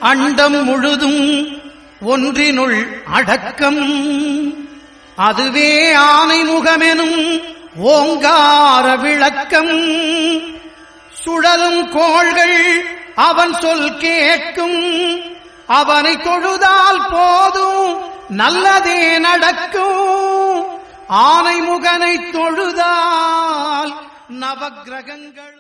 அண்டம் முழுதும் ஒன்றினுள் அடக்கம். அதுவே ஆனைமுகமெனும் ஓங்கார விளக்கம். சுழலும் கோள்கள் அவன் சொல் கேட்கும். அவனை தொழுதால் போதும் நல்லதே நடக்கும். ஆனைமுகனை தொழுதால் நவக்கிரகங்கள்.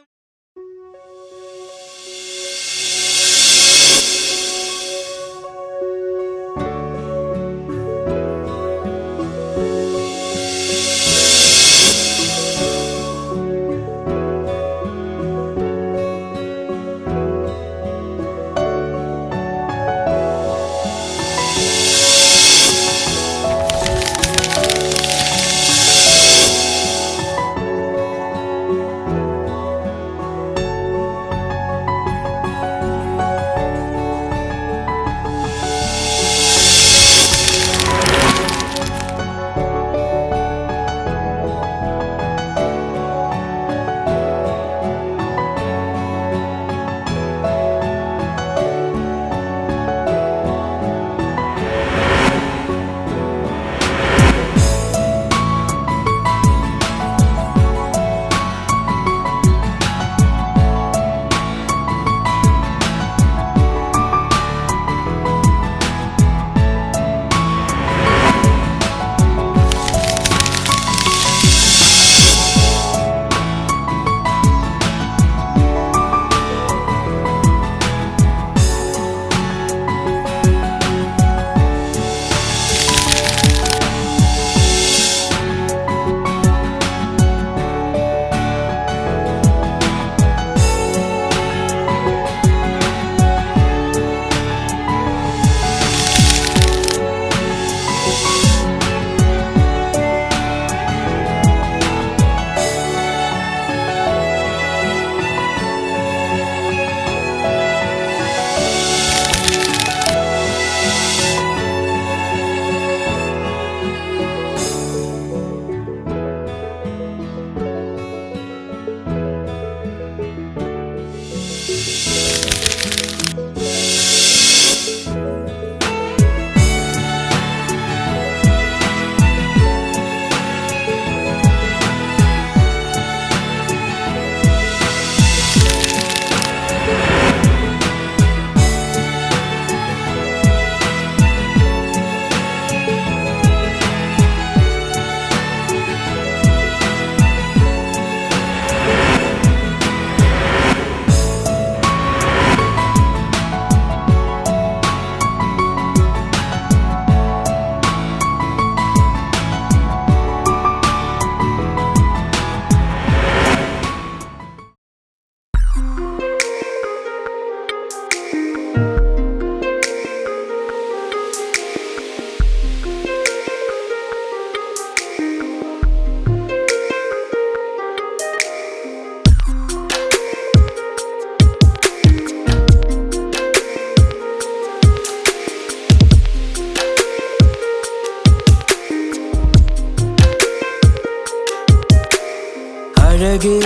அழகே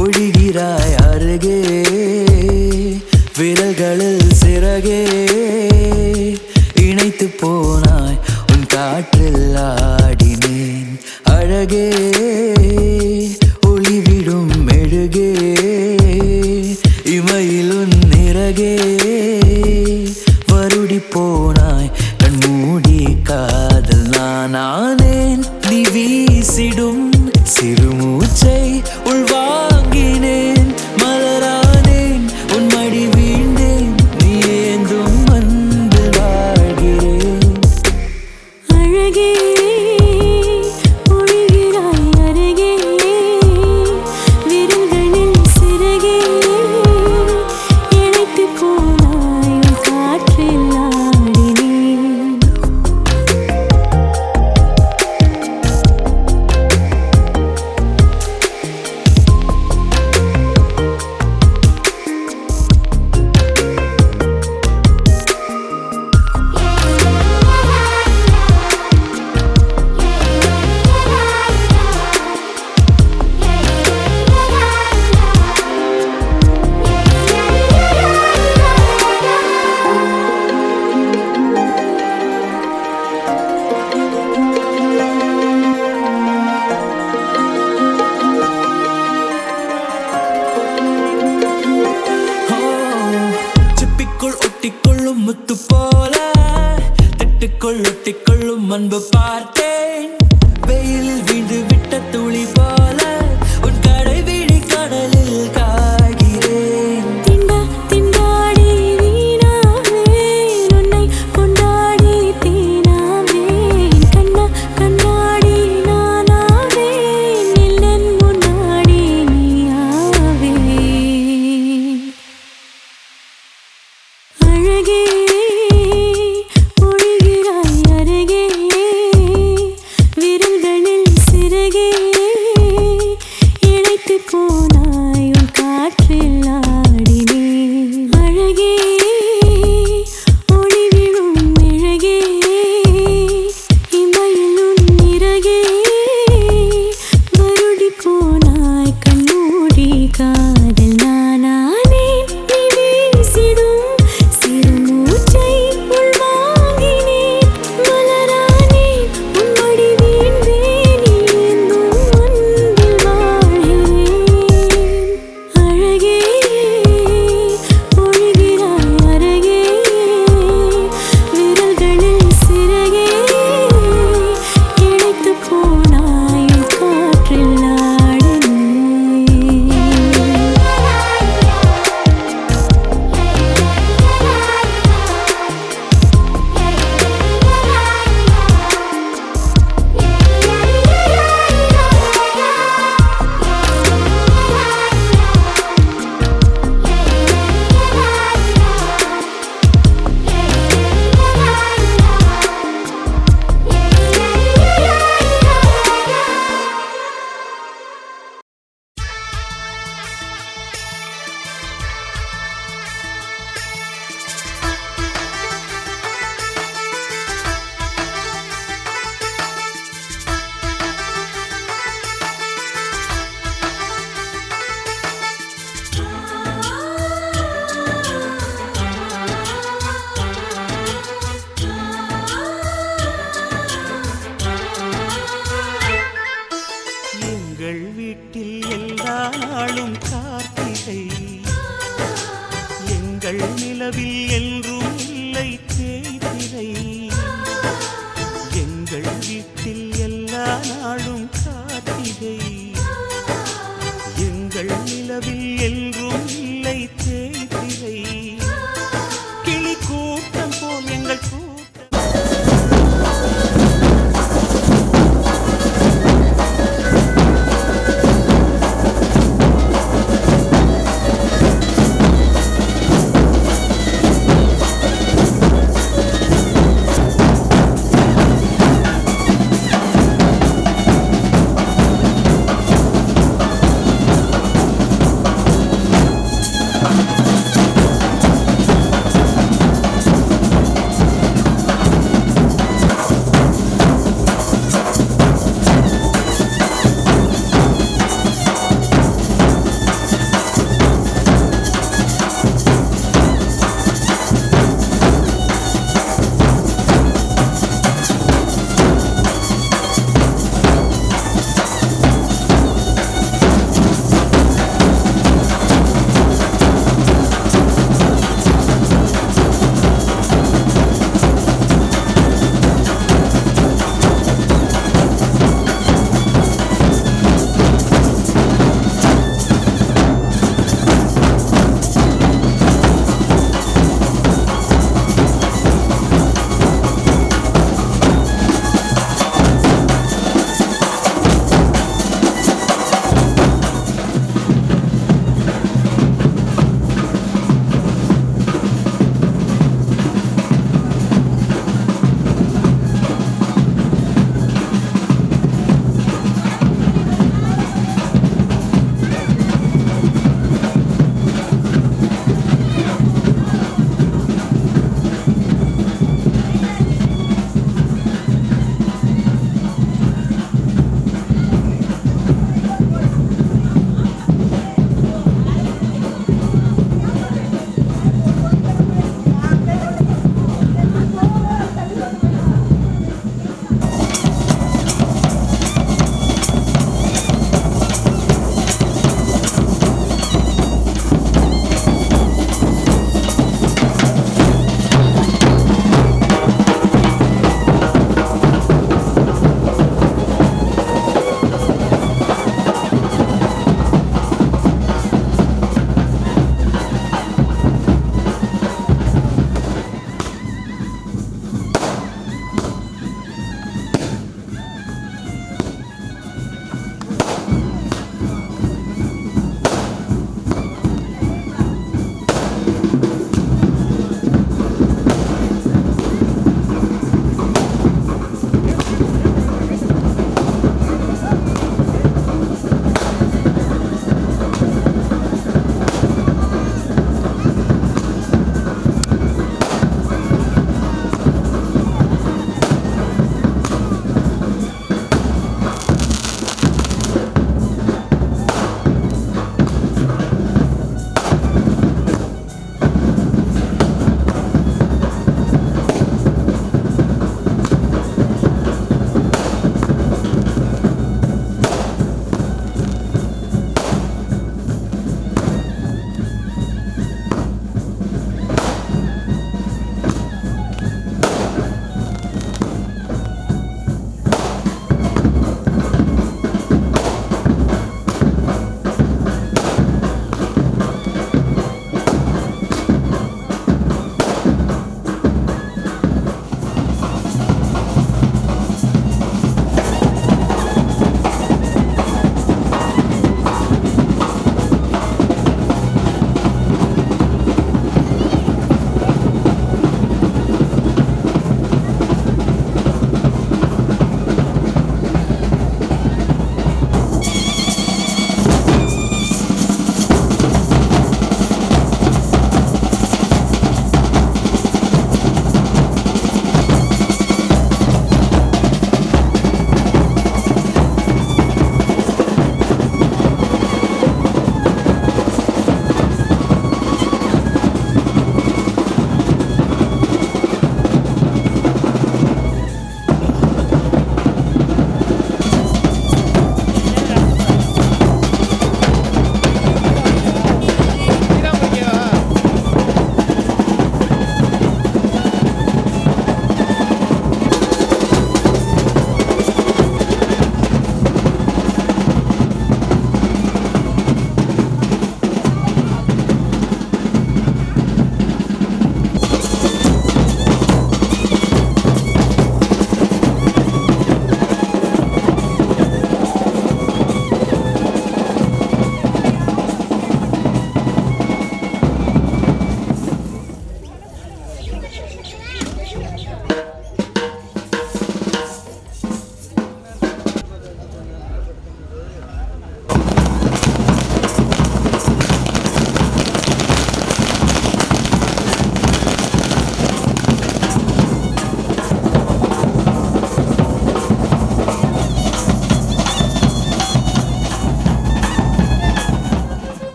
ஒழிகிறாய் அருகே விரல்களில் சிறகே இணைத்து போனாய் உன் காற்றில் ஆடினேன் அழகே ஒளிவிடும் மெழுகே இமையில் உன் நிறகே வருடி போனாய் கண்மூடி காதல் நானேன் நீ வீசிடும் சிறுமூச்சை உள்வாங்கினேன் மலரானேன் உன் மடி வீழ்ந்தேன் நீ ஏந்தும் அன்பு வாழ்கிறேன் அழகே ஒழிகிறாய் அருகே விரல்களில் சிறகே இணைத்து போனாய் உன் காற்றில் ஆடினேன் அன்பு பார்த்தேன் வெயிலில் வீண்டு விட்ட துளி போல உன் கடை விழி கடலில் காய்கிறேன் திண்டாடி வீணாவேன் உன்னை கொண்டாடி தேனாவேன் கண்ணாடி நானாவேன் இல்லன் முன்னாடி நீயாவேன் அழகே பொழிகிறாய் அருகே விரல்களில்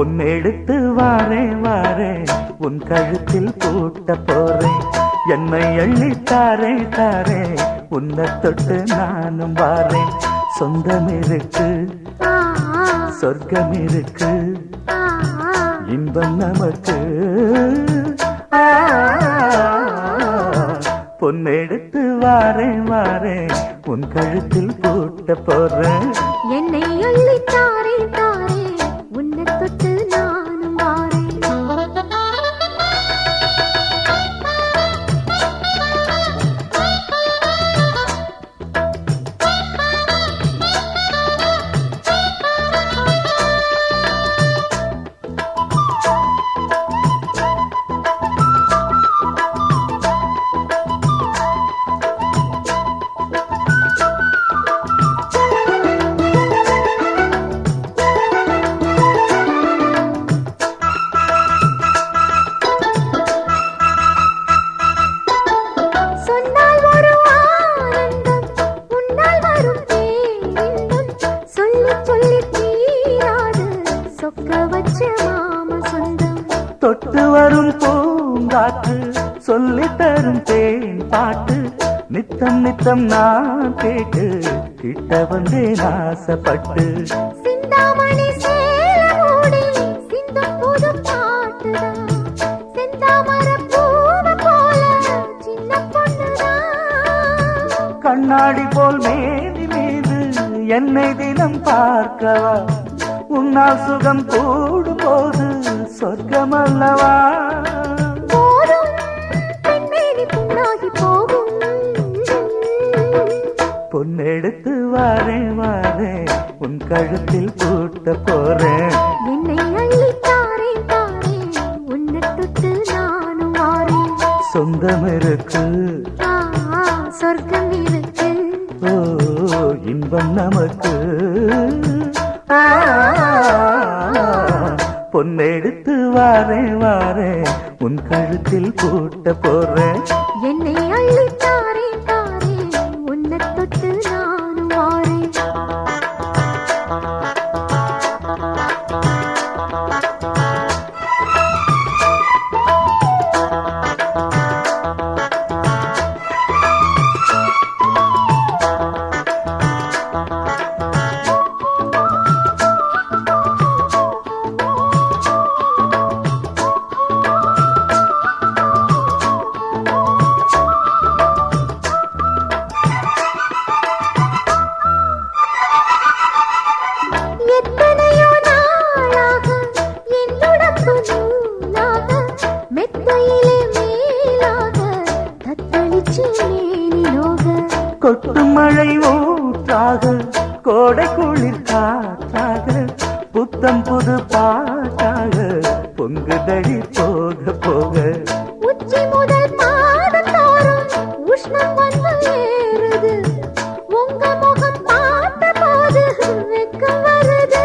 பொன்னெடுத்து வாரேன் வாரேன் உன் கழுத்தில் பூட்ட போறேன் என்னை அள்ளித்தாரே தாரே உன்னை தொட்டு நானும் வாரேன் சொந்தம் இருக்கு சொர்க்கம் இருக்கு இன்பம் நமக்கு பொன்னெடுத்து வாரேன் வாரேன் உன் கழுத்தில் பூட்ட போறேன் என்னை அள்ளி தாரே தாரே உன்னை தொட்டு நானும் வாரேன் தொட்டு வரும் பூங்காற்று சொல்லி தரும் தேன் பாட்டு நித்தம் நித்தம் நான் கேட்டு கிட்ட வந்தேன் ஆசைப்பட்டு சிந்தாமணி சேலமூடி சிந்தும் புது பாட்டுதான் செந்தாமர பூவை போல சின்ன பொண்ணுதான் கண்ணாடி போல் மேனி மீது என்னை தினம் பார்க்கவா உன்னால் சுகம் கூடும் போது சொர்க்கம் அல்லவா போதும் பெண்மேனி புண்ணாகி போகும் பொன்னெடுத்து வாரேன் வாரேன் உன் கழுத்தில் பூட்ட போறேன் என்னை அள்ளி தாரே தாரே உன்னை தொட்டு நானும் வாரேன் சொந்தம் இருக்கு சொர்க்கம் இருக்கு ஓ இன்பம் நமக்கு பொன்னெடுத்து வாரேன் வாரேன் உன் கழுத்தில் பூட்ட போறேன் என்னை அள்ளி தாரே தாரே உன்னை தொட்டு நானும் வாரேன் கொட்டு மழை ஊற்றாக கோடை குளிர் காற்றாக புத்தம் புது பாட்டாக பொங்குதடி போக போக உச்சி முதல் பாதத்தோறும் உஷ்ணம் வந்து ஏறுது உங்க முகம் பார்த்த போது வெக்கம் வருது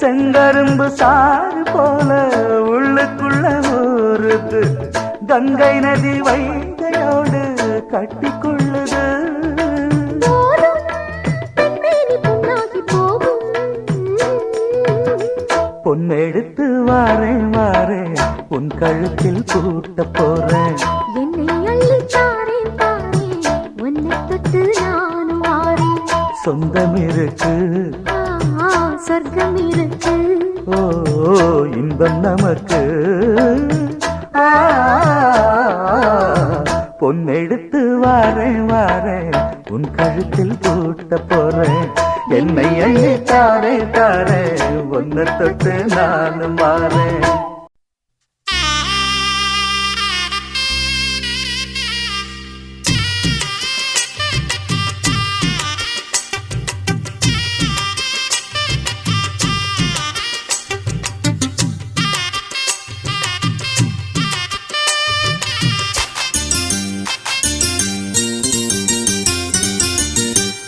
செங்கரும்பு சாறு போல உள்ளுக்குள்ள ஊறுது கங்கை நதி வைகையோடு கட்டிக்கொள்ளுது பொன்னெடுத்து வாரேன் வாரேன் உன் கழுத்தில் பூட்ட போறேன் என்னை அள்ளி தாரே தாரே உன்னை தொட்டு நானும் வாரேன் சொந்தம் இருக்கு சொர்க்கம் இருக்கு ஓ இன்பம் நமக்கு பொன்னெடுத்து வாரேன் வாரேன் உன் கழுத்தில் பூட்ட போறேன் என்னை அள்ளி தாரே தாரே உன்னை தொட்டு நானும் வாரேன்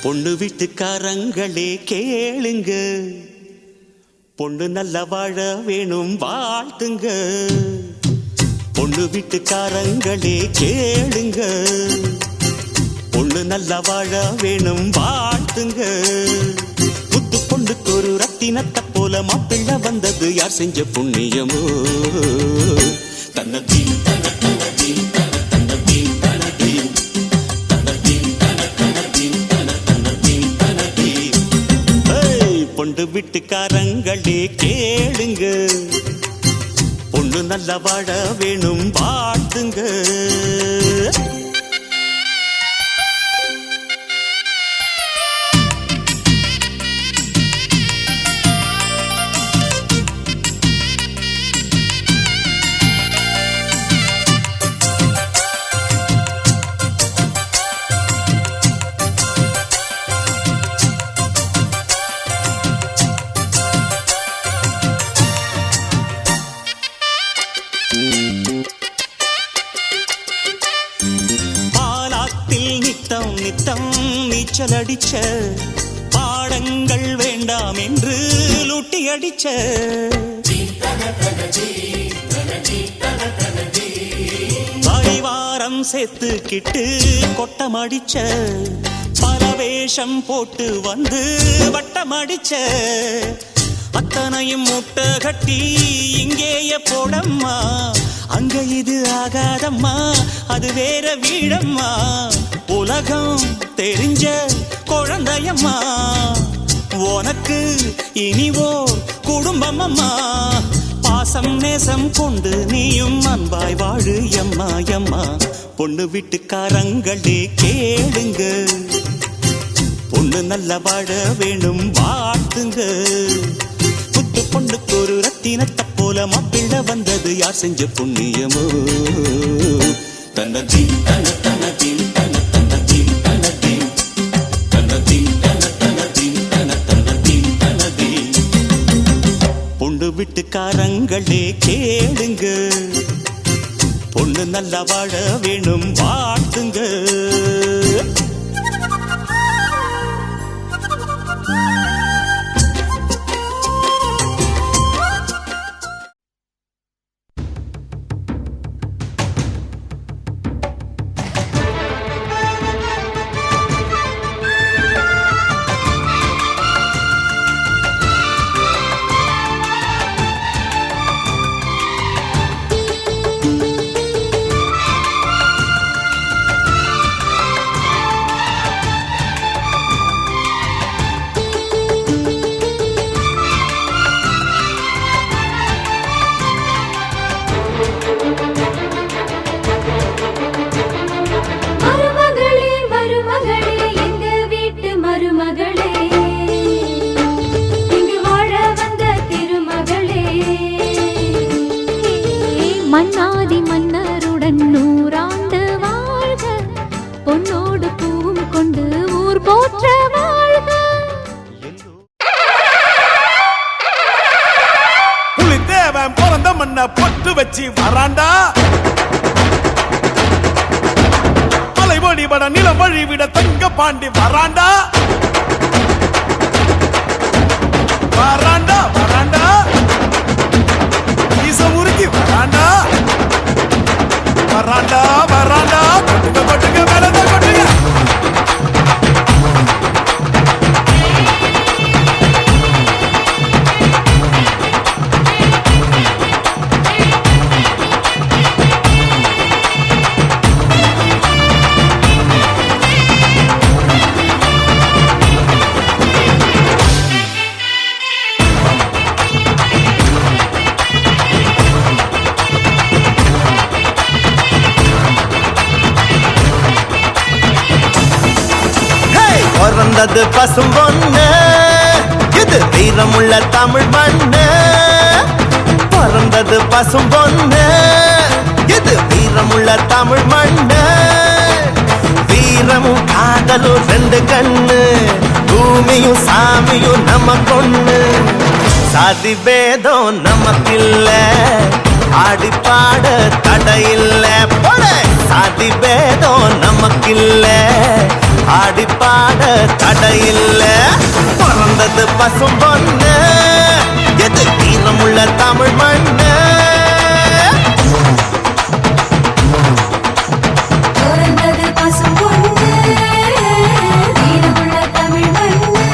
பொண்ணு வீட்டுக்காரங்களே கேளுங்க, பொண்ணு நல்ல வாழ வேணும் வாழ்த்துங்க. பொண்ணு வீட்டுக்காரங்களே கேளுங்க, பொண்ணு நல்ல வாழ வேணும் வாழ்த்துங்க. புத்து பொண்ணுக்கு ஒரு ரத்தினத்தை போல மாப்பிள்ள வந்தது யார் செஞ்ச புண்ணியமோ தன்னதீன் தன்னதீன் தன்னதீன் தன்னதீன் தன்னதீன் தன்னதீன் தன்னதீன் தன்னதீன். பொண்டு வீட்டுக்காரங்களே கேளுங்க, பொண்ணு நல்ல வாழ வேணும் வாழ்த்துங்க. பாலாத்தில் நித்தம் நித்தம் நீச்சல் அடிச்ச பாடங்கள் வேண்டாம் என்று லூட்டி அடிச்ச பரிவாரம் சேர்த்துக்கிட்டு கொட்டம் அடிச்ச பரவேஷம் போட்டு வந்து வட்டம் அடிச்ச அத்தனையும் முட்டை கட்டி இங்கேயே போடம்மா, அங்க இது ஆகாதம்மா அது வேற வீடம்மா. உலகம் தெரிஞ்ச குழந்தையம்மா, உனக்கு இனிவோ குடும்பம் அம்மா. பாசம் நேசம் கொண்டு நீயும் அன்பாய் வாழு எம்மா எம்மா. பொண்ணு வீட்டுக்காரங்களே கேளுங்க, பொண்ணு நல்ல வாழ வேணும் வாழ்த்துங்க. புத்து பொண்ணுக்கு ஒரு ரத்தினத்தை போல மாப்பிள்ள வந்தது யார் செஞ்ச புண்ணியமோ தன்னதீன் தன தன்னதீன் தன தன்னதீன் தன்னதீன் தன்னதீன் தன தன்னதீன் தன தன்னதீன் தன்னதீன். பொண்ணு வீட்டுக்காரங்களே கேளுங்க, பொண்ணு நல்லா வாழ வேணும் வாழ்த்துங்க. மன்னாதி மன்னருடன் நூறாண்டு வாழ்க, பொன்னோடு பூவும் கொண்டு ஊர் போற்ற வாழ்க. புலித்தேவன் பிறந்த மண்ண பொட்டு வச்சு வராண்டா, மலை வழிபட நிலம் வழிவிட தங்க பாண்டி வராண்டா வராண்டா வராண்டா முறுக்கி வராண்டா வராண்டா வராண்டா. கொட்டுங்க கொட்டுங்க மேலத கொட்டுங்க. பிறந்தது பசும் பொண்ணு, இது வீரமுள்ள தமிழ் மண்ணு. பிறந்தது பசும் பொண்ணு, இது வீரமுள்ள தமிழ் மண்ணு. வீரமும் காதலும் ரெண்டு கண்ணு, பூமியும் சாமியும் நம்ம பொண்ணு. சாதி பேதம் நமக்கில்ல, ஆடி பாட தடையில்ல. சாதி பேதம் நமக்கில்ல, ஆடி பாட தடையில்ல. பிறந்தது பசும் பொண்ணு, எது வீரமுள்ள தமிழ் மண்ணு. பிறந்தது பசும் பொண்ணு, வீரமுள்ள தமிழ் மண்ணு.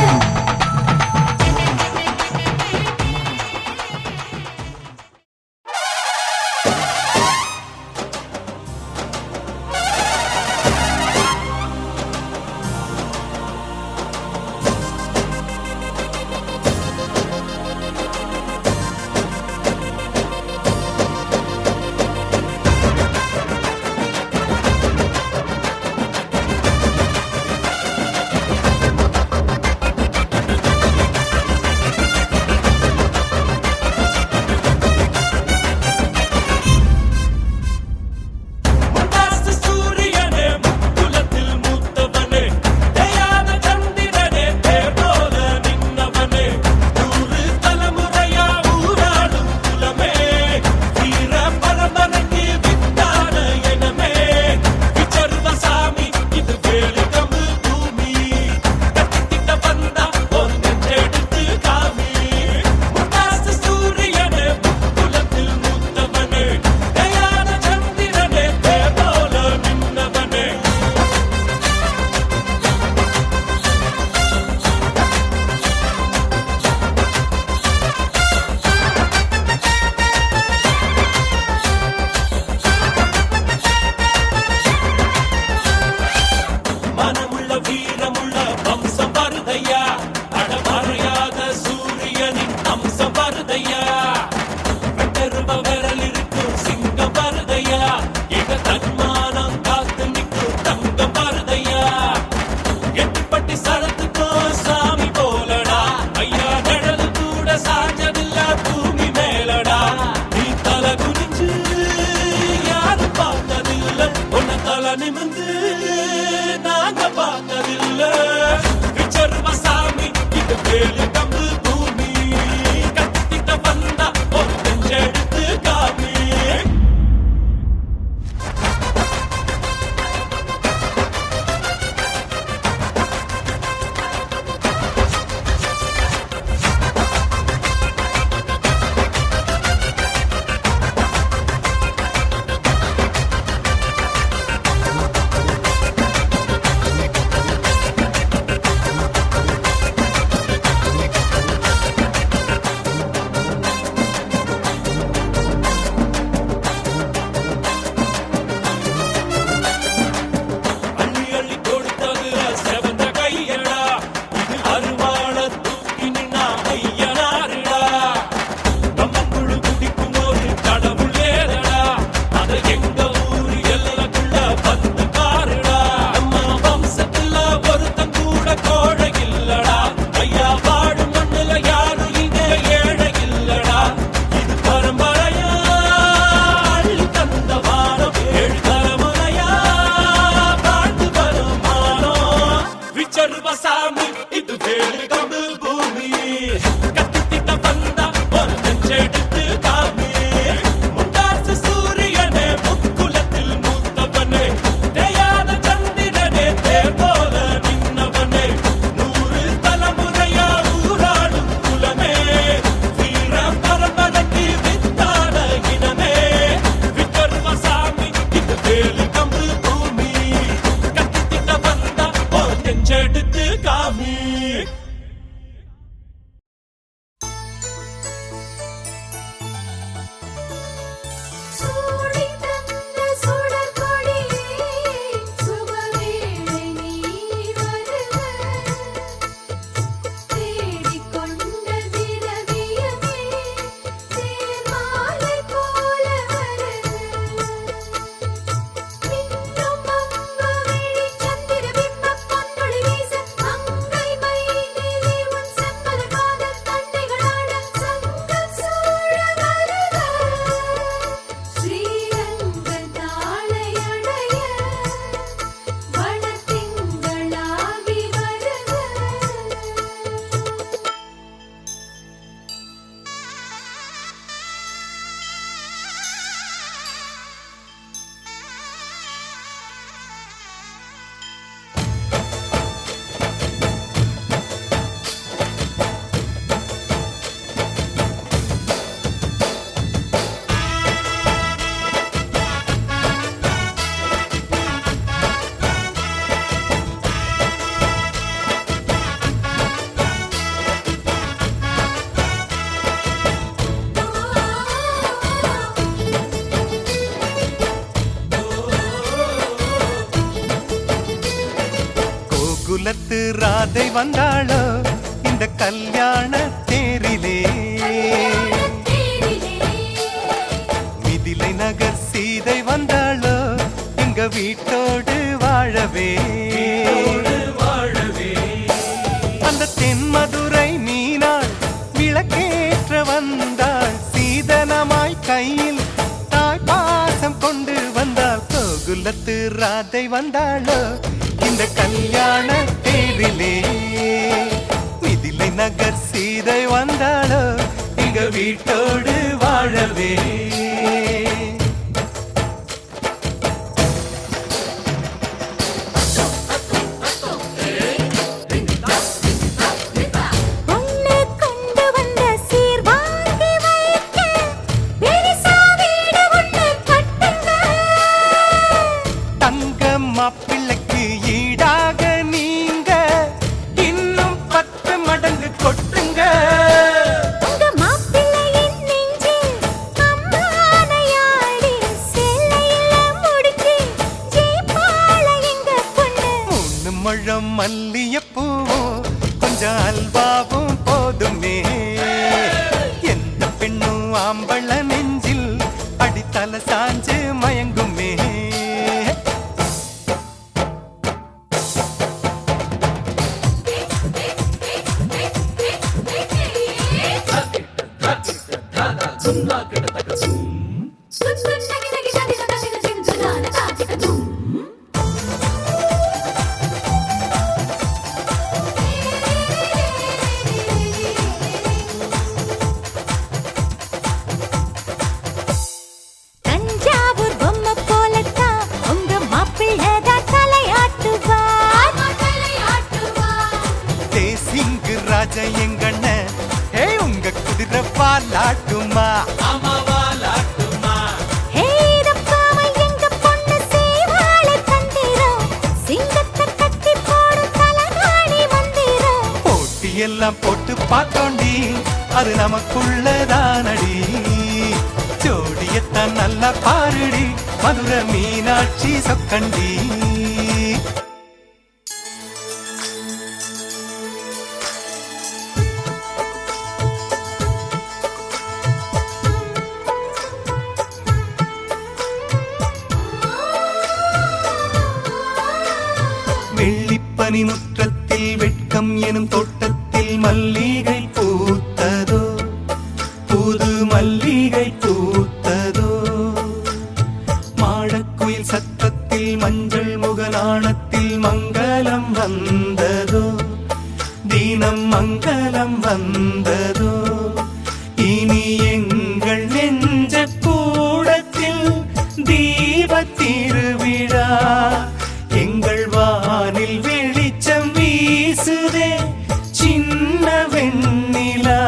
வேலு கம்பு பூமி கத்திட்ட வந்தா ஒரு நெஞ்செடுத்து காமி அள்ளி அள்ளி கொடுத்தது செவந்த கையடா இது அருவாள தூக்கி நின்னா ஐயனாருடா நம்ம குழு குடிக்கும் ஒரு கடவுள் ஏதடா அத எங்க ஊரு எல்லக்குள்ள வந்து பாருடா நம்ம வம்சத்துல ஒருத்தன் கூட கோழை இல்லடா ஐயா வாடும் மண்ணுல யாரும் இங்க ஏழை இல்லடா இது பரம்பரையா அள்ளி தந்த வானம் ஏழு தலைமுறையா வாழ்ந்து வரும் மானம் விச்சர்வசாமி இது வேலு கம்பு பூமி கத்திட்ட வந்தா ஒரு நெஞ்செடுத்து காமி முண்டாசு சூரியனே முக்குலத்தில் மூத்தவனே தேயாத சந்திரனே தேர் போல நின்னவனே 100 தலைமுறையா ஊராடும் குலமே வீர பரம்பரைக்கு வித்தான இனமே விச்சர்வசாமி இது வேலு கம்பு பூமி கத்திட்ட வந்தா ஒரு நெஞ்செடுத்து காமி சூடி தந்த சுடர்கொடியே சுபவேளை நீ வருக தேடிக்கொண்ட திரவியமே தேர்மாலை போல வருக மின்னும் அம்புவிழி சந்திர பிம்பப் பொன்னொளி வீச அங்கை மைதிலி உன் செம்பல காதல் தண்டைகளாட சங்கம் சூழ வருக ஸ்ரீரங்க தாளையடைய வனத்திங்களாகி வருக கோகுலத்து ராதை வந்தாளோ இந்த கல்யாண தேரிலே மிதிலை நகர் சீதை வந்தாளோ எங்க வீட்டோடு வாழவே அந்த தென்மதுரை மீனாள் விளக்கேற்ற வந்தாள் சீதனமாய் கையில் தாய் பாசம் கொண்டு வந்தாள் கோகுலத்து ராதை வந்தாளோ இந்த கல்யாண தேரிலே மிதிலை நகர் சீதை வந்தாளோ எங்க வீட்டோடு வாழவே பொண்ணு கொண்டு வந்த சீர் வாங்கி வைக்க பெரிசா வீடு ஒண்ணு கட்டுங்க தங்க மாப்பிள்ளைக்கு ஈடாக நீங்க இன்னும் 10 மடங்கு கொட்டுங்க உங்க மாப்பிள்ளையின் நெஞ்சில் அம்மானையாடி சேலையில முடிச்சு ஜெயிப்பாள எங்க பொண்ணு 3 முழம் மல்லியப்பூவும் கொஞ்சம் அல்வாவும் போதுமே எந்த பெண்ணும் ஆம்பள நெஞ்சில் அடித்தல சாஞ்சு மயங்குமே எங்கண்ண உங்க குதிரை வாலாட்டுமா ஹே ரப்பாவை எங்க பொண்ணு சேவாளை தந்திரம் சிங்கத்தை கட்டி போடு தலகாணி மந்திரம் போட்டி எல்லாம் போட்டு பார்த்தோண்டி அது நமக்குள்ளதானடி ஜோடியத்தான் நல்லா பாருடி மதுரை மீனாட்சி சொக்கண்டி வெள்ளிப்பனி முற்றத்தில் வெட்கம் எனும் தோட்டத்தில் மல்லிகை பூத்ததோ புது மல்லிகை பூத்ததோ மாடக்குயில் சத்தத்தில் மஞ்சள் முகநாணத்தில் மங்களம் வந்ததோ தீனம் மங்களம் வந்ததோ இனி எங்கள் நெஞ்ச கூடத்தில் தீப திருவிழா எங்கள் வானில் வெளிச்சம் வீசுதே சின்ன வெண்ணிலா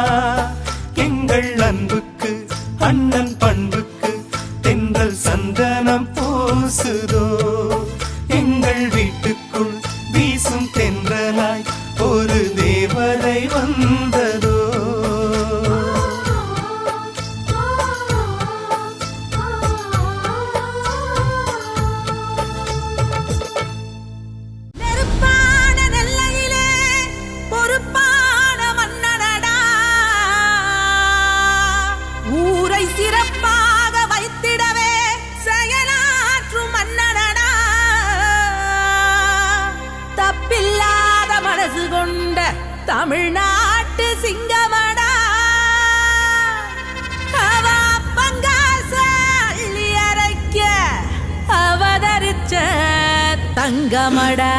எங்கள் அன்புக்கு அண்ணன் பண்புக்கு தென்றல் சந்தனம் பூசுதோ எங்கள் வீட்டுக்குள் வீசும் தென்றலாய் ஒரு தேவதை வந்ததோ நெருப்பான நெல்லையிலே பொறுப்பான மன்னனடா ஊரை சிறப்பாக வைத்திடவே செயலாற்றும் மன்னனடா தப்பில்லாத மனசு கொண்ட தமிழ்நாட்டு சிங்கமடா அவ பங்காச அள்ளி அரைக்க அவதரிச்ச தங்கமடா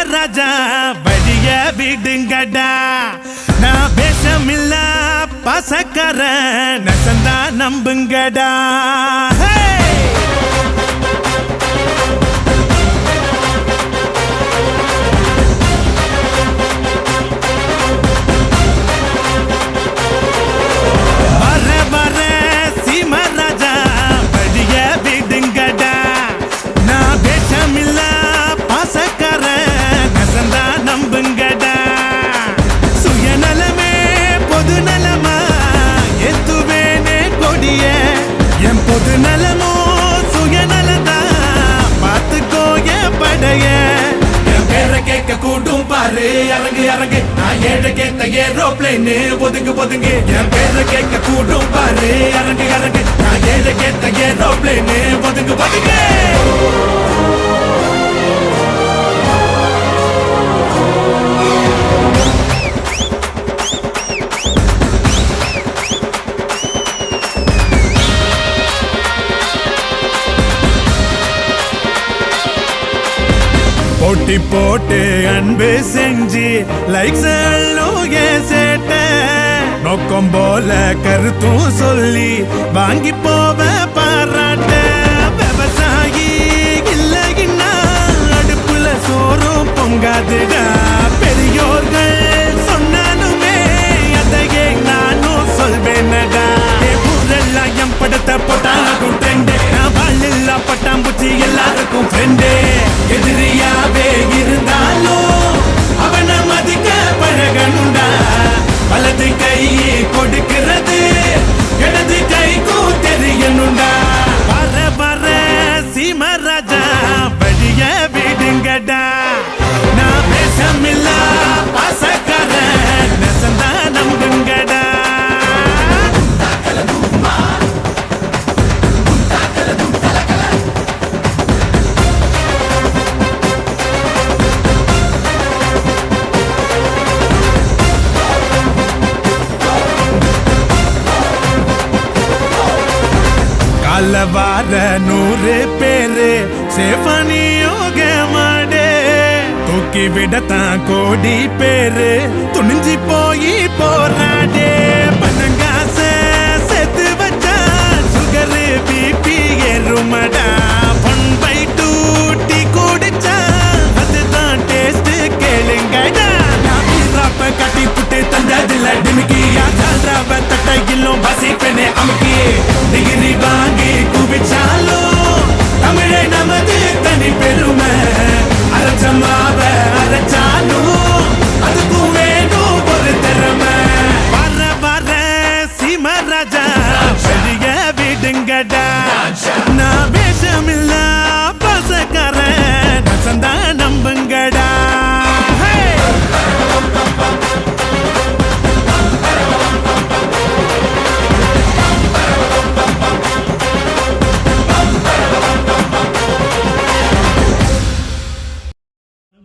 ராஜா வழிய விடுங்கடா நான் பேசமில்ல பசக்கர நசந்தா நம்புங்கடா வர சீம ராஜா வழிய விடுங்கடா நான் பேசமில்ல பசக்கர நசந்தா நம்புங்கடா சுயநலமே பொது நலமா எத்துவேனே கொடிய என் பொது நலமோ சுயநலதா பார்த்துக்கோ என் படைய என் பேரை கேட்க கூட்டும் பாரு இறங்கு இறங்கு நான் ஏழை கேட்ட ஏரோப்ளேன் ஒதுங்கு ஒதுங்கு என் பேரை கேட்க கூட்டும் பாரு இறங்கு இறங்கு நான் ஏழை கேட்ட ஏரோப்ளேன் ஒதுங்கு ஒதுங்கு போட்டி போட்டு அன்பு செஞ்சு லைக்ஸ் சேட்ட நோக்கம் போல கருத்தும் சொல்லி வாங்கி போவ பாராட்ட விவசாயி இல்லைன்னா அடுப்புல சோறும் பொங்காதுடா பெரியோர்கள் சொன்னாலுமே அதையே நானும் சொல்வேனடா ஊரெல்லாம் என் படத்தை போட்டாலும் ட்ரெண்டு நான் வாழ்ல பட்டாம்பூச்சி எல்லாருக்கும் ஃப்ரெண்டு எதிரியாவே இருந்தாலும் அவனை மதிக்க பழகணுண்டா வலது கை கொடுக்கிறது இடது கைக்கும் தெரியணுண்டா வார 100 பேரு சேஃபனியோக மாடே தூக்கி விடத்தான் கோடி பேரு துணிஞ்சி போய் போராடே பணங்காச செத்து வச்சா சுகரு பிபி ஏறுமடா 1/2 டீ குடிச்சா அதுதான் டேஸ்ட் கேளுங்கடா நான் ராப்ப கட்டி புட்டு தந்ததில்ல டிமிக்கியா சால்ராவ தட்டையிலும் பசிப்பெனே அமுக்கி டிகிரி வாங்கி குவிச்சாலும் தமிழை நமது தனி பெருமை அரைச்சமாவ அரைச்சாலும் அதுக்கும் வேணும் ஒரு திறமை வர வர சீமராஜா பெரிய விடுங்கடா நான் வேஷமில்ல பசக்கார சந்தா நம்புங்கடா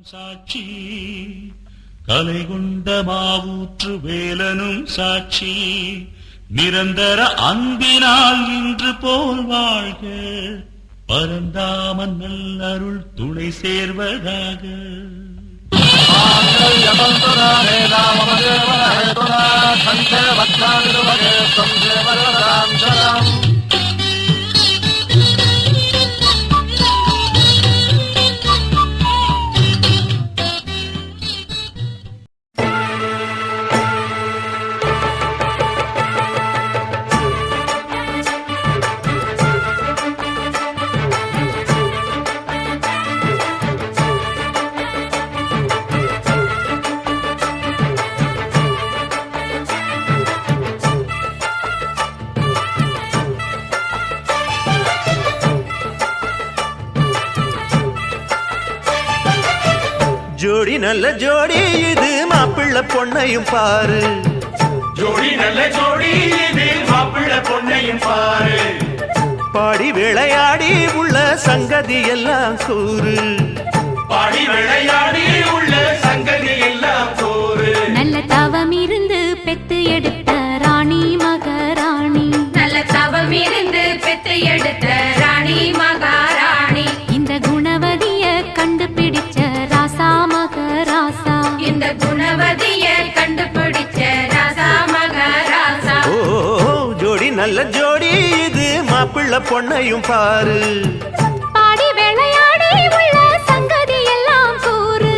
சாட்சி கலை கொண்ட மாவூற்று வேலனும் சாட்சி நிரந்தர அன்பினால் இன்று போல் வாழ்க பரந்தாமன் நல்லருள் துணை சேர்வதாக ஜோடி நல்ல ஜோடி இது மாப்பிள்ளை பொண்ணையும் பாரு ஜோடி நல்ல ஜோடி இது மாப்பிள்ளை பொண்ணையும் பாரு பாடி விளையாடி உள்ள சங்கதி எல்லாம் கூறு பாடி விளையாடி உள்ள சங்கதி எல்லாம் கூறு நல்ல தவம் இருந்து பெத்து எடுத்த ராணி மகாராணி நல்ல தவம் இருந்து பெத்து எடுத்த ராணி மகாராணி இந்த குணவதிய கண்டுபிடிச்ச ராசா மகராசா இந்த குணவதிய கண்டுபிடிச்ச ராசா மகாராசா ஓ ஜோடி நல்ல ஜோடி இது மாப்பிள்ளை பொண்ணையும் பாரு பாடி விளையாடி உள்ள சங்கதி எல்லாம் கூறு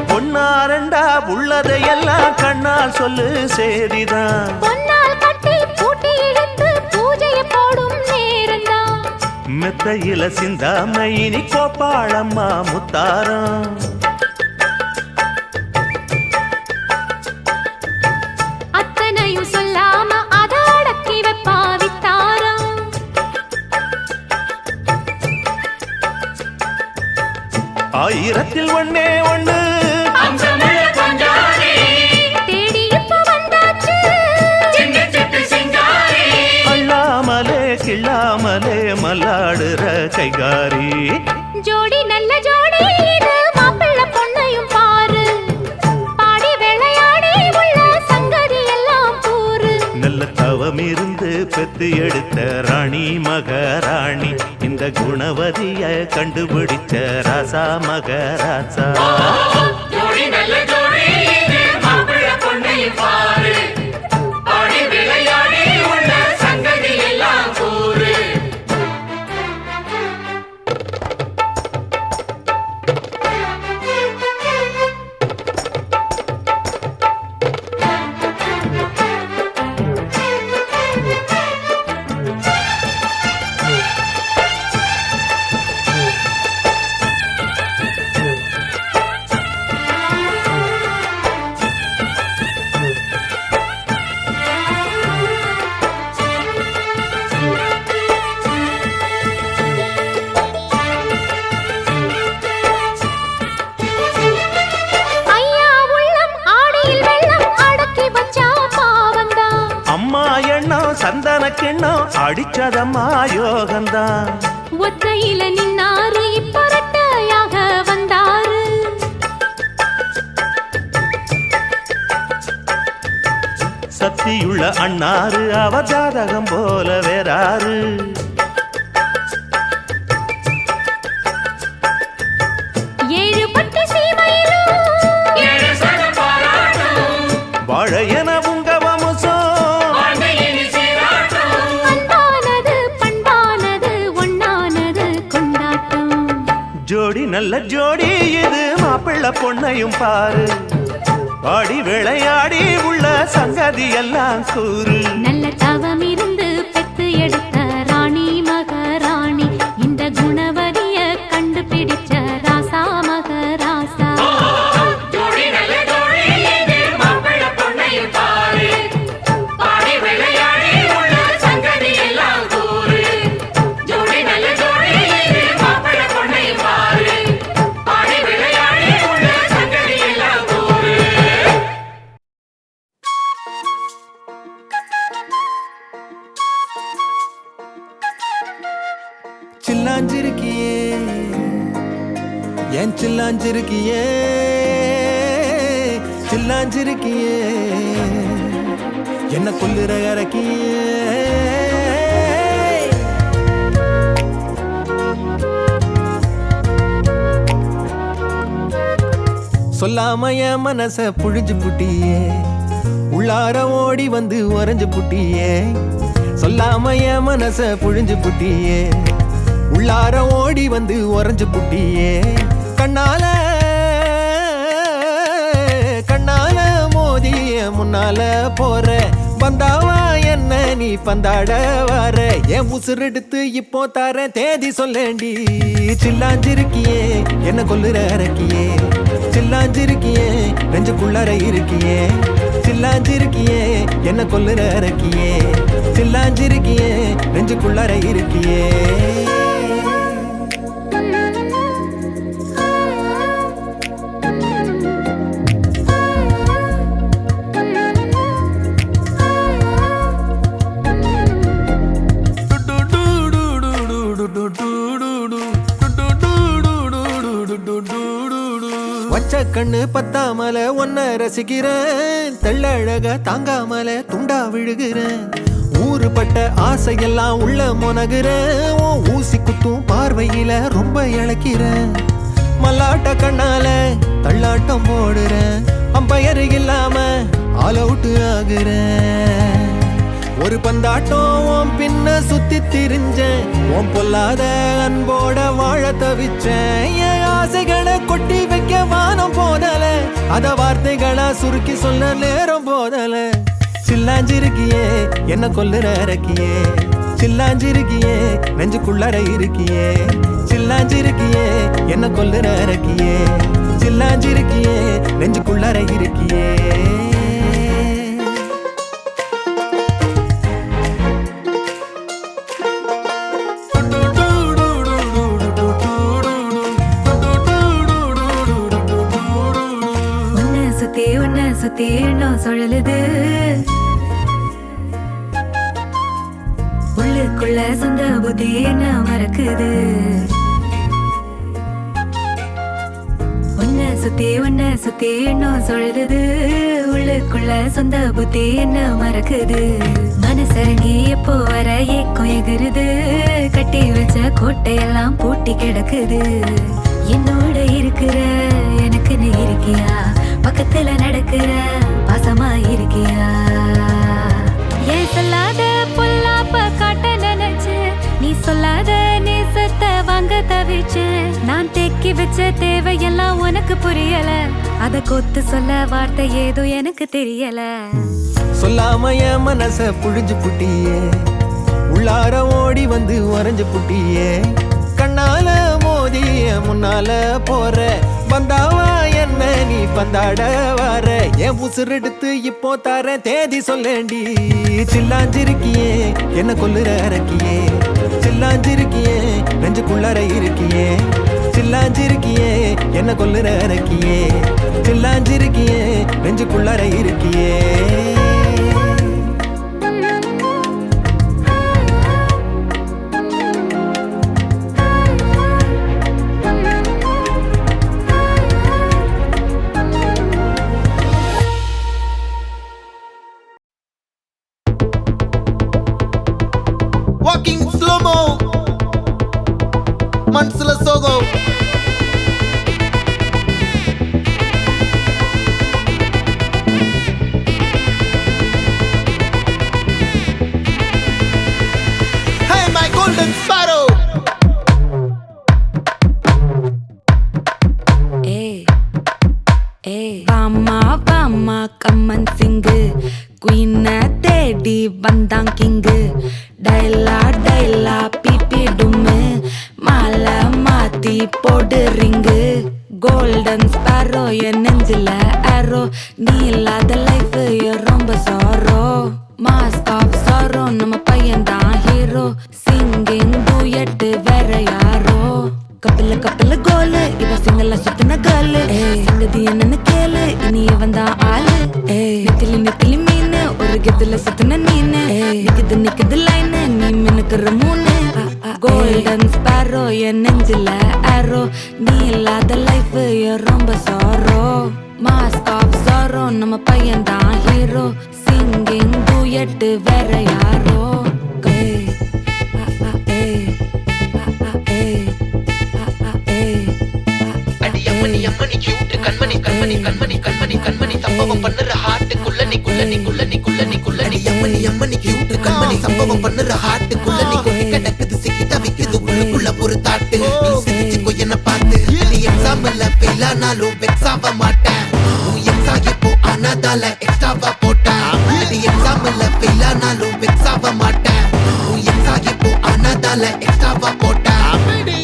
பொன்னாரண்டா உள்ளதையெல்லாம் கண்ணால் சொல்லு சேரிதான் பொன்னால் கட்டி பூட்டி இழுத்து பூஜைய போடும் நேரந்தான் மெத்தையில சிந்தாம இனி கோப்பாளம்மா முத்தாரம் அத்தனையும் சொல்லாம அத அடக்கி வைப்பா வித்தாரம் ஆயிரத்தில் ஒண்ணே ஒண்ணு தேடி இப்ப வந்தாச்சு அள்ளாமலே கிள்ளாமலே மல்லாடுற கைகாரி ஜோடி நல்ல ஜோடி இது மாப்பிள்ளை பொண்ணையும் பாரு பாடி விளையாடி உள்ள சங்கதி எல்லாம் கூறு நல்ல தவம் இருந்து பெத்து எடுத்த ராணி மகாராணி இந்த குணவதிய கண்டுபிடிச்ச ராசா மகராசா ஜோடி நல்ல ஜோடி இது மாப்பிள்ளை பொண்ணையும் பாரு பாடி விளையாடி உள்ள சங்கதி எல்லாம் கூறு கிண்ணம் அடிச்சதம்மா யோகந்தான். ஒத்தையில நின்னாரு இப்ப ரெட்டையாக வந்தாரு. சக்தியுள்ள அண்ணாரு அவ ஜாதகம் போல வேறாரு. ஏழு பட்டு சீமையிலும் ஏழு சனம் பாராட்டும் வாழ என உங்க வம்சம் வாழ்க்கையினி சீராட்டும் அன்பானது பண்பானது ஒண்ணானது கொண்டாட்டம். ஜோடி நல்ல ஜோடி இது மாப்பிள்ளை பொண்ணையும் பாரு. பாடி விளையாடி உள்ள சங்கதி எல்லாம் கூறு. நல்ல தவம் இருந்து பெத்து எடுத்த ராணி மகாராணி இந்த குணவரிய கண்டுபிடிச்ச ராசா மகராசா. ஜோடி நல்ல ஜோடி இது மாப்பிள்ளை பொண்ணையும் பாரு. பாடி விளையாடி உள்ள சங்கதி எல்லாம் கூறு. ஜோடி நல்ல ஜோடி இது மாப்பிள்ளை பொண்ணையும் பாரு. பாடி விளையாடி உள்ள சங்கதி எல்லாம் கூறு. சில்லாஞ்சிருக்கியே ஏன் சில்லாஞ்சிருக்கியே சில்லாஞ்சிருக்கியே என்ன கொல்லுற இறக்கியே. சொல்லாம என் மனச புழிஞ்சு புட்டியே உள்ளார ஓடி வந்து உறைஞ்சு புட்டியே. சொல்லாம என் மனச புழிஞ்சு புட்டியே உள்ளார ஓடி வந்து உறைஞ்சு புட்டியே. கண்ணால கண்ணால மோதிய முன்னால போற பந்தாவா என்ன நீ பந்தாட வர. என் உசுரெடுத்து இப்போ தர தேதி சொல்லேண்டி. சில்லாஞ்சிருக்கியே என்ன கொல்லுற இறக்கியே. சில்லாஞ்சிருக்கியே நெஞ்சுக்குள்ளற இருக்கியே. சில்லாஞ்சிருக்கியே என்ன கொல்லுற இறக்கியே. சில்லாஞ்சிருக்கியே நெஞ்சுக்குள்ளற இருக்கியே. வச்ச கண்ணு பத்தாமல ஒன்ன ரசிக்கிறேன். தெள்ளழக தாங்காமல துண்டா விழுகிறேன். ஊறுபட்ட ஆசையெல்லாம் உள்ள மொனகுறேன். ஊசி குத்தும் பார்வையில ரொம்ப இழக்கிறேன். மல்லாட்ட கண்ணால தள்ளாட்டம் போடுறேன். அம்பயரு இல்லாம ஆல் அவுட் ஆகுறேன். ஒரு பந்தாட்டம் பின்ன சுத்தி திரிஞ்சேன். உன் பொல்லாத அன்போட வாழ தவிச்சேன். என் ஆசைகளை கொட்டி வைக்க வானம் போதல. அத வார்த்தைகளா சுருக்கி சொல்ல நேரம் போதல. சில்லாஞ்சிருக்கியே என்ன கொல்லுற இறக்கியே. சில்லாஞ்சிருக்கியே நெஞ்சுக்குள்ளற இருக்கியே. சில்லாஞ்சிருக்கியே என்ன கொல்லுற இறக்கியே. சில்லாஞ்சிருக்கியே நெஞ்சுக்குள்ளற இருக்கியே. சுத்தி எண்ணம் சுழலுது. உள்ளுக்குள்ள சொந்த புத்தி என்ன மறக்குது. உன்ன சுத்தி எண்ணம் சுழலுது. உள்ளுக்குள்ள சொந்த புத்தி என்ன மறக்குது. மனசரங்கி எப்போ வர ஏக்கம் எகுருது. கட்டி வச்ச கோட்டையெல்லாம் பூட்டி கிடக்குது. என்னோட இருக்கிற எனக்குன்னு இருக்கியா. பக்கத்துல நடக்கிற பாசமா இருக்கியா. ஏன் சொல்லாத பொல்லாப்ப காட்ட நினைச்சு நீ சொல்லாத நேசத்தை வாங்க தவிச்சு. நான் தேக்கி வச்ச தேவையெல்லாம் உனக்கு புரியல. அத கொத்து சொல்ல வார்த்தை ஏதோ எனக்கு தெரியல. சொல்லாம என் மனச புழிஞ்சு புட்டியே உள்ளார ஓடி வந்து உறைஞ்சு புட்டியே. கண்ணால மோதிய முன்னால போற பந்தாவா என்ன நீ பந்தாட வர. என் உசுரெடுத்து இப்போ தர தேதி சொல்லேண்டி. சில்லாஞ்சிருக்கியே என்ன கொல்லுற இறக்கியே. சில்லாஞ்சிருக்கியே நெஞ்சுக்குள்ளற இருக்கியே. சில்லாஞ்சிருக்கியே என்ன கொல்லுற இறக்கியே. சில்லாஞ்சிருக்கியே நெஞ்சுக்குள்ளற இருக்கியே. மனசுல சோகம். Hey my golden sparrow. வாமா வாமா கம்மன் சிங்கு குயின தேடி வந்தான் கிங்கு டைலா டைலா பிபி டும்மு மாலை மாத்தி போடு ரிங்கு கோல்டன் ஸ்பாரோ என் நெஞ்சில ஆரோ நீ இல்லாத லைஃப் ரொம்ப சாரோ மாஸ்க் ஆஃப் சாரோ நம்ம பையன் தான் ஹீரோ சிங்கிங் டூயட் வேற யாரோ கப்பல கப்பல கோலு இவ சிங்கல்ல சுத்தின கேளு சங்கதி என்னன்னு கேளு இனி இவன் தான் ஆளு நெத்திலி நெத்திலி மீனு ஒரு கெத்துல சுத்தின நீனு நிக்குது நிக்குது லைனு நீ மினுக்குற மூணு கோல்டன் ஸ்பாரோ என் நெஞ்சில ஆரோ நீ இல்லாத லைஃப் ரொம்ப சாரோ மாஸ்க் ஆஃப் சாரோ நம்ம பையன் தான் ஹீரோ சிங்கிங் டூயட் வேற யாரோ அம்மணி கியூட் கண்மணி கண்மணி கண்மணி கண்மணி கண்மணி சம்பவம் பண்ணுற ஹார்ட்டுக்குள்ள நீ குள்ள நீ குள்ள நீ குள்ள நீ குள்ள நீ அம்மணி கியூட் கண்மணி சம்பவம் பண்ணுற ஹார்ட்டுக்குள்ள நீ கொட்டி கிடக்குது சிக்கி தவிக்குது உள்ளுக்குள்ள ஒரு தாட்டு நீ சிரிச்சுக்கோ என்ன பார்த்து நீ எக்ஸாம்ல ஃபெயில் ஆனாலும் வெக்ஸ் ஆக மாட்டேன் உன் எக்ஸாம் இப்போ ஆனதால எக்ஸ்ட்ராவா போட்டேன் நீ எக்ஸாம்ல ஃபெயில் ஆனாலும் வெக்ஸ் ஆக மாட்டேன் உன் எக்ஸாம் இப்போ ஆனதால எக்ஸ்ட்ராவா போட்டேன்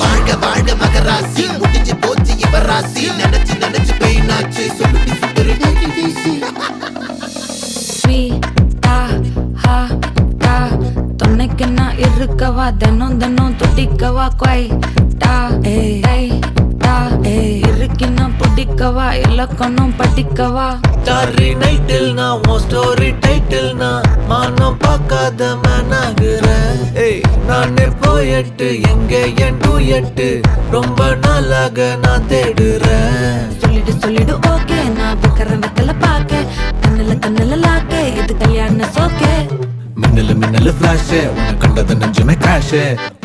வாழ்க வாழ்க மகராசி முடிஞ்சு போச்சு இவராசி நினைச்சு நினைச்சு பெயினாச்சு சொல்லுடி சுத்தரு துணைக்கு நான் இருக்கவா தினம் தினம் துடிக்கவா கொய் டா இருக்கினா பிடிக்கவா இலக்கணம் படிக்கவா ஸ்டாரி நைட்டில் நான் உன் ஸ்டோரி டைட்டில் நான் மானம் பார்க்காத மேனாகிறேன் நானே போயட்டு எங்க என் டூயட்டு ரொம்ப நாளாக நான் தேடுறேன் சொல்லிடு ஓகே நான் வைக்கிற வெத்தல பாக்க கண்ணுல லாக்க இது கல்யாண சோக்கே மின்னலு ஃபிளாஷ் உன்னை கண்டது நெஞ்சுமே கிராஷ்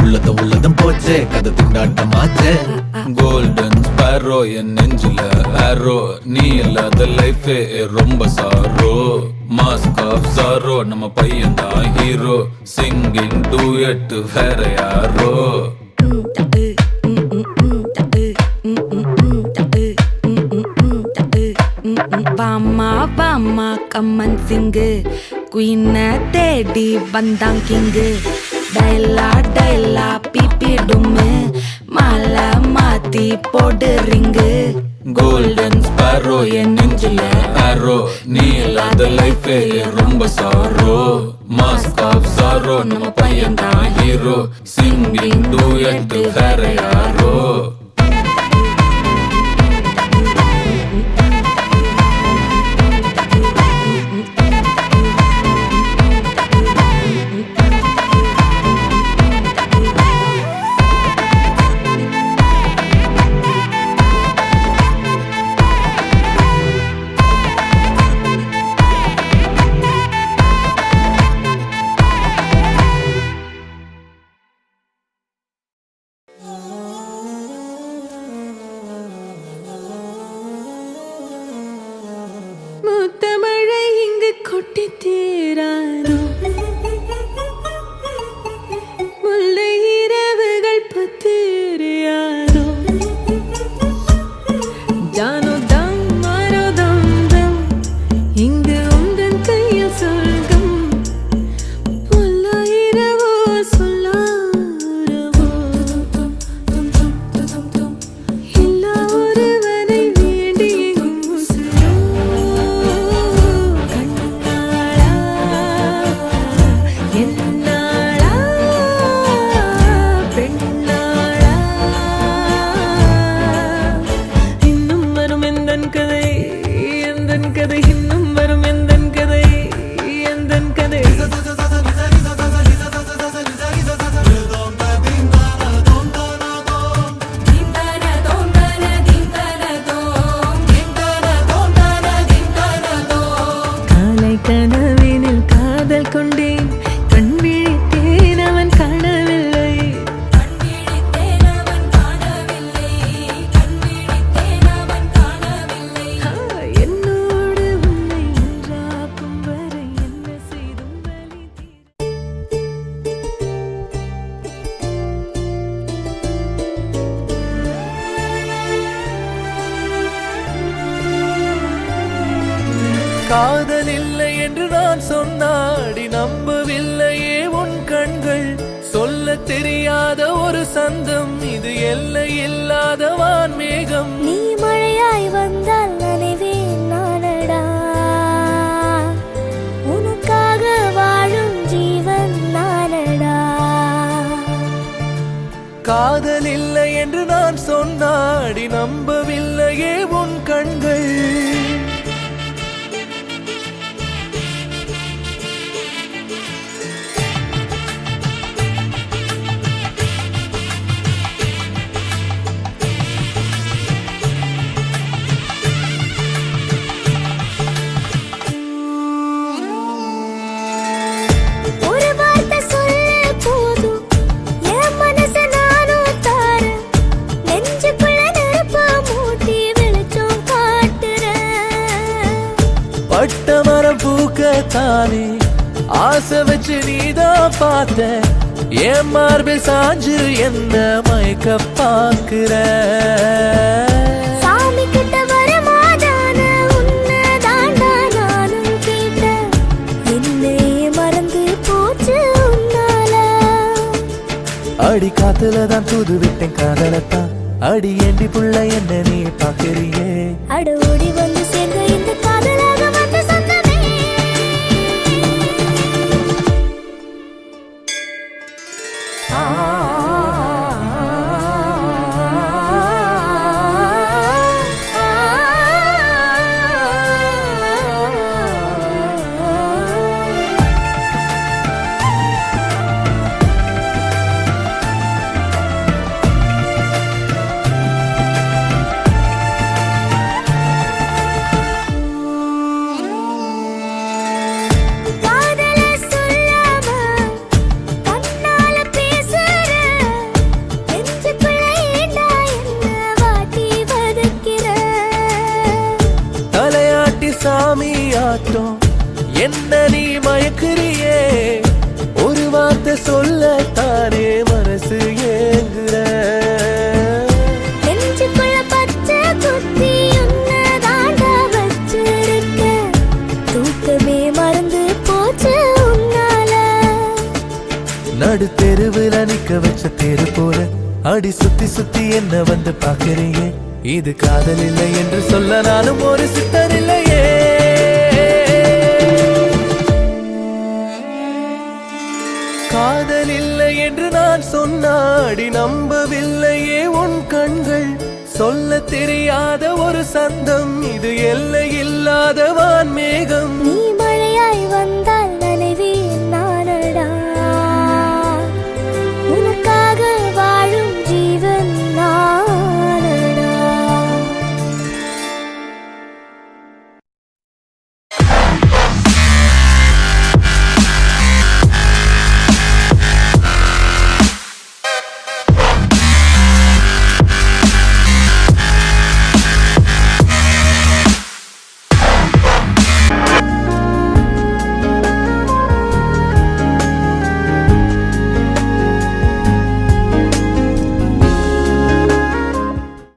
உள்ளதும் போச்சே கதை திண்டாட்டமாச்சே கோல்டன் ஸ்பாரோ என் நெஞ்சில ஆரோ நீ இல்லாத லைஃப் ரொம்ப சாரோ மாஸ்க் ஆஃப் சாரோ நம்ம பையன் தான் ஹீரோ சிங்கிங் டூயட் வேற யாரோ வாமா வாமா கம்மன் சிங்கு குயின தேடி வந்தான் கிங்கு டைலா டைலா பிபி டும்மு மாலை மாத்தி போடு ரிங்கு கோல்டன் ஸ்பாரோ என் நெஞ்சில ஆரோ நீ இல்லாத லைஃப் ரொம்ப சாரோ மாஸ்க் ஆஃப் சாரோ நம்ம பையன் தான் ஹீரோ சிங்கிங் டூயட் வேற யாரோ முத்தமழை இங்கு கொட்டி தீராதோ முல்லை இரவுகள் பத்திரியாதோ ஜானோ தம் மாரோ தம் தம் இங்கு உந்தன் கையில் சொல்கம் பொல்லா இரவோ சொல்லாரவோ எல்லா ஒருவனை வேண்டி உசுரோ கண்ணாளா என்னாளா பெண்ணாளா இன்னும் வரும் எந்தன் கதை இன்னும் வரும் எந்தன் கதை காலை கனவினில் காதல் கொண்டேன் கண் விழித்தேன் அவன் காணவில்லை என்று நான் சொன்னாடி நம்பவில்லையே உன் கண்கள் சொல்ல தெரியாத ஒரு சந்தம் இது எல்லை இல்லாத வான்மேகம் நீ மழையாய் வந்தால் நனைவேன் நானடா உனக்காக வாழும் ஜீவன் நானடா காதல் இல்லை என்று நான் சொன்னாடி நம்பவில்லையே உன் கண்கள் ஒரு வார்த்தை சொல்ல போதும் என் மனச நானும் தாரேன் நெஞ்சுக்குள்ள நெருப்ப மூட்டி வெளிச்சம் காட்டுறேன் பட்ட மரம் பூக்கத்தானே ஆசை வச்சு நீதான் பார்த்த என் மார்பில் சாஞ்சு என்ன மயக்க பாக்குற சாமி கிட்ட வரமாதான உன்னை தாண்டா நானும் கேட்டேன் என்னையே மறந்து போச்சு உன்னால அடி காத்துலதான் தூது விட்டேன் காதலத்தான் அடி ஏண்டி புள்ள என்ன நீ பாக்குறியே அட ஓடி வந்து சேர்ந்த இந்த காதலாக வந்த சொந்தமே காதல சொல்லாம கண்ணால பேசுற நெஞ்சுக்குள்ள ஏண்டா என்ன வாட்டி வதக்கிற தலையாட்டி சாமி ஆட்டம் என்ன நீ மயக்குறியே ஒரு வார்த்தை சொல்லத்தானே மனசு ஏங்குற நெஞ்சுக்குள்ள பச்சை குத்தி உன்னை தாண்டா வச்சிருக்க தூக்கமே மறந்து போச்சு உன்னால நடு தெருவுல நிக்க வச்ச தெரு போல அடி சுத்தி சுத்தி என்ன வந்து பாக்குறியே இது காதல் இல்லை என்று சொல்ல நானும் ஒரு சித்தர் இல்லையே காதல் இல்லை என்று நான் சொன்னாடி நம்பவில்லையே உன் கண்கள் சொல்ல தெரியாத ஒரு சந்தம் இது எல்லை இல்லாத வான்மேகம் நீ